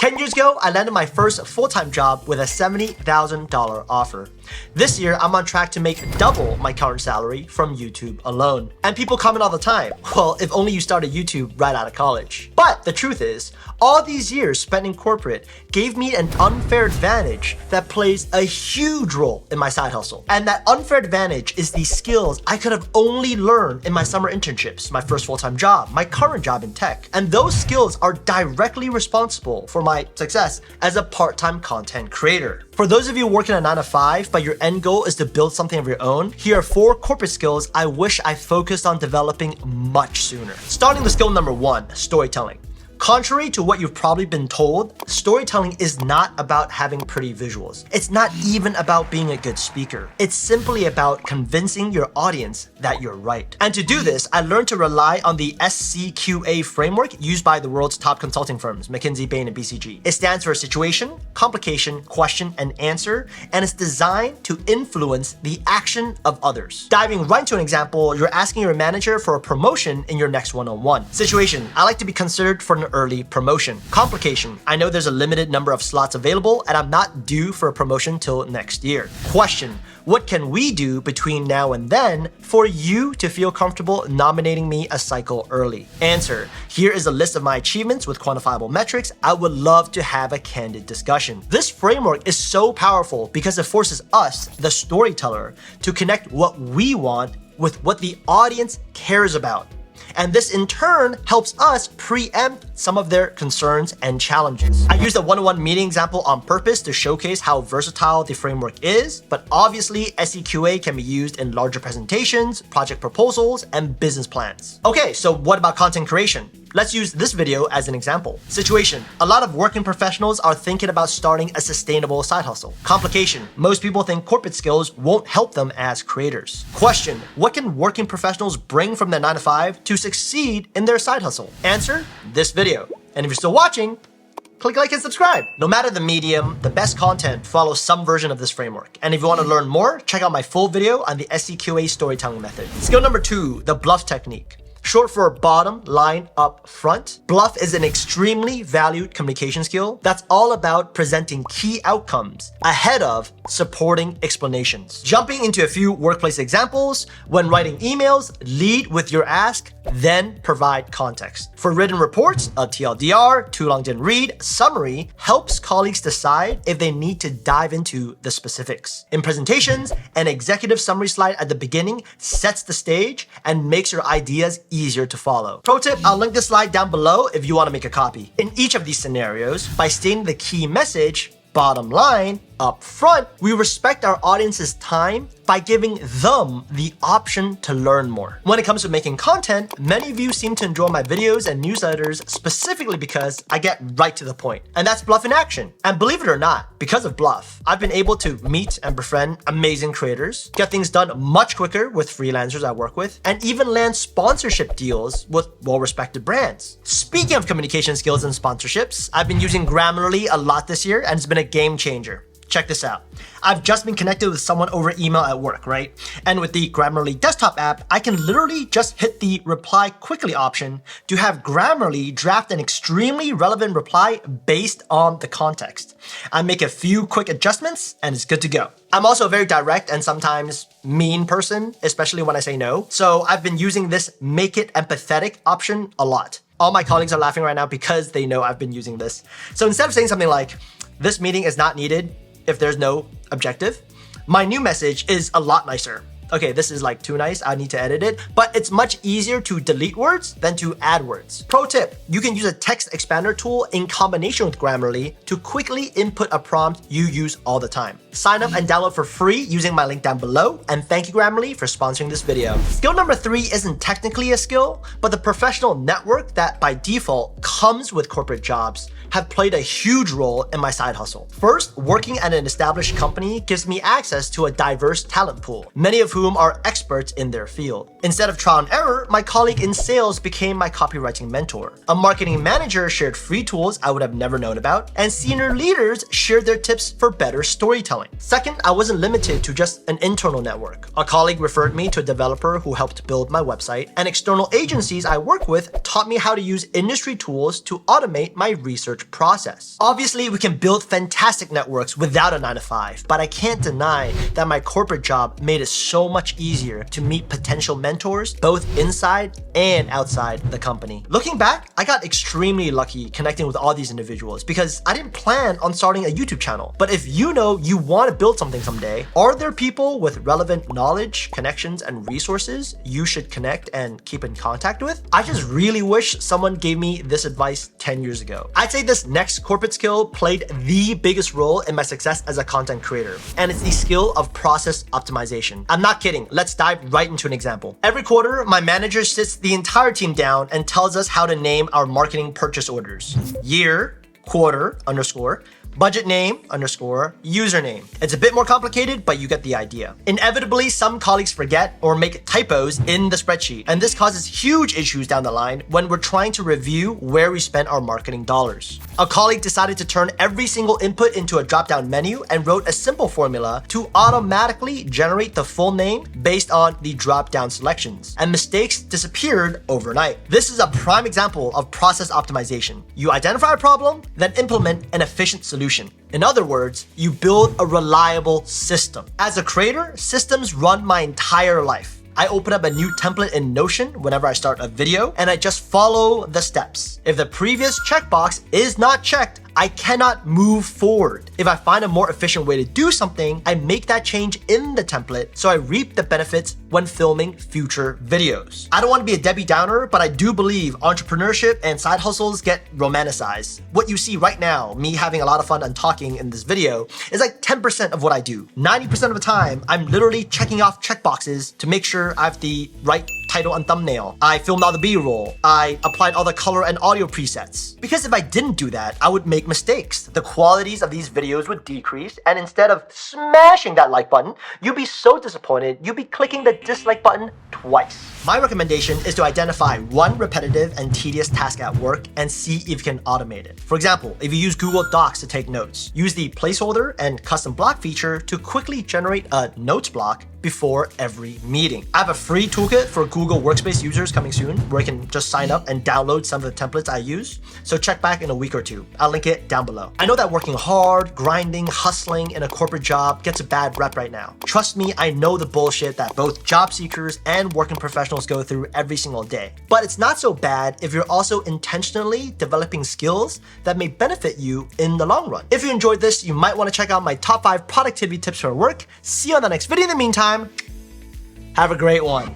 10 years ago, I landed my first full-time job with a $70,000 offer. This year, I'm on track to make double my current salary from YouTube alone. And people comment all the time, well, if only you started YouTube right out of college. But the truth is, all these years spent in corporate gave me an unfair advantage that plays a huge role in my side hustle. And that unfair advantage is the skills I could have only learned in my summer internships, my first full-time job, my current job in tech. And those skills are directly responsible for my success as a part-time content creator. For those of you working a 9-to-5, but your end goal is to build something of your own, here are 4 corporate skills I wish I focused on developing much sooner. Starting with skill number 1, storytelling. Contrary to what you've probably been told, storytelling is not about having pretty visuals. It's not even about being a good speaker. It's simply about convincing your audience that you're right. And to do this, I learned to rely on the SCQA framework used by the world's top consulting firms, McKinsey, Bain, and BCG. It stands for situation, complication, question, and answer, and it's designed to influence the action of others. Diving right into an example, you're asking your manager for a promotion in your next one-on-one. Situation, I like to be considered for an early promotion. Complication, I know there's a limited number of slots available and I'm not due for a promotion till next year. Question, what can we do between now and then for you to feel comfortable nominating me a cycle early? Answer, here is a list of my achievements with quantifiable metrics. I would love to have a candid discussion. This framework is so powerful because it forces us, the storyteller, to connect what we want with what the audience cares about. And this in turn helps us preempt some of their concerns and challenges. I used a one-on-one meeting example on purpose to showcase how versatile the framework is, but obviously SCQA can be used in larger presentations, project proposals, and business plans. Okay, so what about content creation? Let's use this video as an example. Situation, a lot of working professionals are thinking about starting a sustainable side hustle. Complication, most people think corporate skills won't help them as creators. Question, what can working professionals bring from their 9-to-5 to succeed in their side hustle? Answer, this video. And if you're still watching, click like and subscribe. No matter the medium, the best content follows some version of this framework. And if you want to learn more, check out my full video on the SCQA storytelling method. Skill number 2, the BLUF technique. Short for bottom line up front. BLUF is an extremely valued communication skill that's all about presenting key outcomes ahead of supporting explanations. Jumping into a few workplace examples, when writing emails, lead with your ask, then provide context. For written reports, a TLDR, too long didn't read, summary helps colleagues decide if they need to dive into the specifics. In presentations, an executive summary slide at the beginning sets the stage and makes your ideas easier to follow. Pro tip, I'll link this slide down below if you want to make a copy. In each of these scenarios, by stating the key message, bottom line, up front, we respect our audience's time by giving them the option to learn more. When it comes to making content, many of you seem to enjoy my videos and newsletters specifically because I get right to the point. And that's BLUF in action. And believe it or not, because of BLUF, I've been able to meet and befriend amazing creators, get things done much quicker with freelancers I work with, and even land sponsorship deals with well-respected brands. Speaking of communication skills and sponsorships, I've been using Grammarly a lot this year and it's been a game changer. Check this out. I've just been connected with someone over email at work, right? And with the Grammarly desktop app, I can literally just hit the reply quickly option to have Grammarly draft an extremely relevant reply based on the context. I make a few quick adjustments and it's good to go. I'm also a very direct and sometimes mean person, especially when I say no. So I've been using this make it empathetic option a lot. All my colleagues are laughing right now because they know I've been using this. So instead of saying something like, this meeting is not needed if there's no objective, my new message is a lot nicer. Okay, this is like too nice, I need to edit it, but it's much easier to delete words than to add words. Pro tip, you can use a text expander tool in combination with Grammarly to quickly input a prompt you use all the time. Sign up and download for free using my link down below, and thank you Grammarly for sponsoring this video. Skill number 3 isn't technically a skill, but the professional network that by default comes with corporate jobs have played a huge role in my side hustle. First, working at an established company gives me access to a diverse talent pool, many of whom are experts in their field. Instead of trial and error, my colleague in sales became my copywriting mentor. A marketing manager shared free tools I would have never known about, and senior leaders shared their tips for better storytelling. Second, I wasn't limited to just an internal network. A colleague referred me to a developer who helped build my website, and external agencies I work with taught me how to use industry tools to automate my research research process. Obviously, we can build fantastic networks without a 9-to-5, but I can't deny that my corporate job made it so much easier to meet potential mentors both inside and outside the company. Looking back, I got extremely lucky connecting with all these individuals because I didn't plan on starting a YouTube channel. But if you know you want to build something someday, are there people with relevant knowledge, connections, and resources you should connect and keep in contact with? I just really wish someone gave me this advice 10 years ago. I'd say this next corporate skill played the biggest role in my success as a content creator, and it's the skill of process optimization. I'm not kidding. Let's dive right into an example. Every quarter, my manager sits the entire team down and tells us how to name our marketing purchase orders. Year, quarter, underscore, budget name, underscore, username. It's a bit more complicated, but you get the idea. Inevitably, some colleagues forget or make typos in the spreadsheet, and this causes huge issues down the line when we're trying to review where we spent our marketing dollars. A colleague decided to turn every single input into a drop-down menu and wrote a simple formula to automatically generate the full name based on the drop-down selections, and mistakes disappeared overnight. This is a prime example of process optimization. You identify a problem, then implement an efficient solution. In other words, you build a reliable system. As a creator, systems run my entire life. I open up a new template in Notion whenever I start a video, and I just follow the steps. If the previous checkbox is not checked, I cannot move forward. If I find a more efficient way to do something, I make that change in the template so I reap the benefits when filming future videos. I don't want to be a Debbie Downer, but I do believe entrepreneurship and side hustles get romanticized. What you see right now, me having a lot of fun and talking in this video, is like 10% of what I do. 90% of the time, I'm literally checking off checkboxes to make sure I have the right title and thumbnail. I filmed all the B-roll. I applied all the color and audio presets. Because if I didn't do that, I would make mistakes. The qualities of these videos would decrease, and instead of smashing that like button, you'd be so disappointed, you'd be clicking the dislike button twice. My recommendation is to identify one repetitive and tedious task at work and see if you can automate it. For example, if you use Google Docs to take notes, use the placeholder and custom block feature to quickly generate a notes block before every meeting. I have a free toolkit for Google Workspace users coming soon where you can just sign up and download some of the templates I use. So check back in a week or two. I'll link it down below. I know that working hard, grinding, hustling in a corporate job gets a bad rep right now. Trust me, I know the bullshit that both job seekers and working professionals go through every single day. But it's not so bad if you're also intentionally developing skills that may benefit you in the long run. If you enjoyed this, you might want to check out my top 5 productivity tips for work. See you on the next video. In the meantime, have a great one.